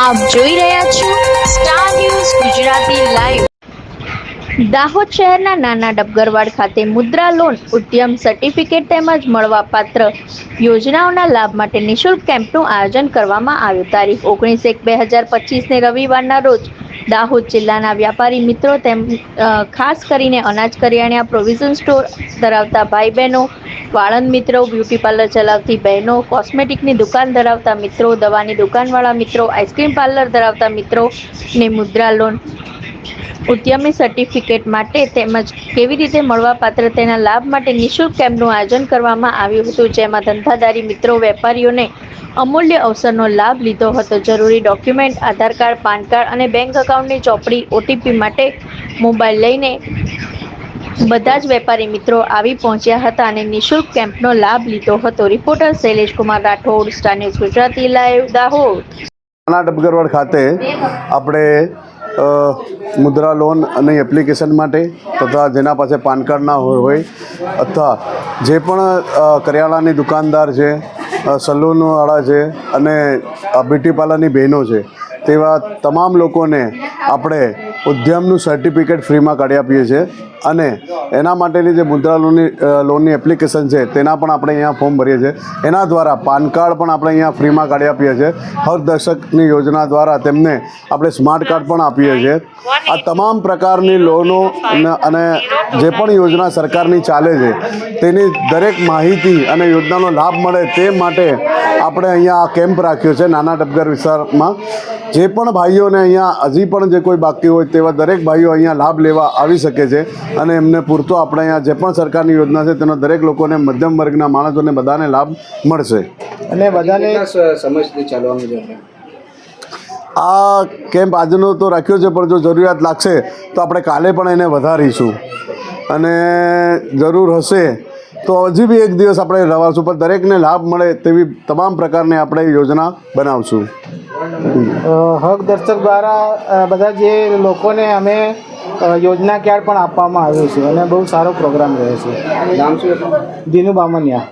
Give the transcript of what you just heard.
આપ જોઈ રહ્યા છો star news Gujarati live. Dahod શહેરના નાના ડબગરવાડ ખાતે મુદ્રા લોન ઉદ્યમ સર્ટિફિકેટ તેમજ મળવાપાત્ર યોજનાઓના લાભ માટે નિઃશુલ્ક કેમ્પનું આયોજન કરવામાં આવ્યું. તારીખ 19/1/2025ને રવિવારના રોજ દાહોદ જિલ્લાના વ્યાપારી મિત્રો ખાસ કરીને અનાજ કરિયાણા પ્રોવિઝન સ્ટોર ધરાવતા ભાઈ બહેનો, વાળંદ મિત્રો, બ્યુટી પાર્લર ચલાવતી બહેનો, કોસ્મેટિકની દુકાન ધરાવતા મિત્રો, દવાની દુકાનવાળા મિત્રો, આઈસ્ક્રીમ પાર્લર ધરાવતા મિત્રોને મુદ્રા લોન ઉદ્યમી સર્ટિફિકેટ માટે તેમજ કેવી રીતે મળવાપાત્ર તેના લાભ માટે નિઃશુલ્ક કેમ્પનું આયોજન કરવામાં આવ્યું હતું, જેમાં ધંધાદારી મિત્રો, વેપારીઓને અમૂલ્ય અવસરનો લાભ લીધો હતો. જરૂરી ડોક્યુમેન્ટ આધાર કાર્ડ, પાન કાર્ડ અને બેંક એકાઉન્ટની ચોપડી, ઓટીપી માટે મોબાઈલ લઈને બધા જ વેપારી મિત્રો આવી પહોંચ્યા હતા અને નિઃશુલ્ક કેમ્પનો લાભ લીધો હતો. Reporter Shailesh Kumar Rathod, star news Gujarati live, Dahod. નાના ડબગરવાડ ખાતે આપણે મુદ્રા લોન અને એપ્લિકેશન માટે તથા જેના પાસે પાન કાર્ડ ના હોય અથવા જે પણ કરિયાણાની દુકાનદાર છે, સલૂનવાળા છે અને બ્યુટી પાર્લરની બહેનો છે, તેવા તમામ લોકોને આપણે ઉદ્યમનું સર્ટિફિકેટ ફ્રીમાં કાઢી આપીએ છીએ અને એના માટેની જે મુદ્રા લોનની એપ્લિકેશન છે તેના પણ આપણે અહીંયા ફોર્મ ભરીએ છીએ. એના દ્વારા પાન કાર્ડ પણ આપણે અહીંયા ફ્રીમાં કાઢી આપીએ છીએ. હર દશકની યોજના દ્વારા તેમને આપણે સ્માર્ટ કાર્ડ પણ આપીએ છીએ. આ તમામ પ્રકારની લોનો અને જે પણ યોજના સરકારની ચાલે છે તેની દરેક માહિતી અને યોજનાનો લાભ મળે તે માટે આપણે અહીંયા આ કેમ્પ રાખ્યો છે નાના ડબગર વિસ્તારમાં. જે પણ ભાઈઓને અહીંયા હજી પણ જે કોઈ બાકી હોય તેવા દરેક ભાઈઓ અહીંયા લાભ લેવા આવી શકે છે અને એમને પૂરતો આપણે અહીંયા જે પણ સરકારની યોજના છે તેનો દરેક લોકોને, મધ્યમ વર્ગના માણસોને બધાને લાભ મળશે. અને બધાને સમય સુધી ચાલવાનું છે. આ કેમ્પ આજનો તો રાખ્યો છે, પણ જો જરૂરિયાત લાગશે તો આપણે કાલે પણ એને વધારીશું અને જરૂર હશે તો હજી બી એક દિવસ આપણે રવાશું, પણ દરેકને લાભ મળે તેવી તમામ પ્રકારની આપણે યોજના બનાવશું. હક દર્શક દ્વારા બધા જે લોકોને અમે યોજના કાર્ડ પણ આપવામાં આવ્યું છે અને બહુ સારો પ્રોગ્રામ રહ્યો છે. નામ શું? દિનુ બામણિયા.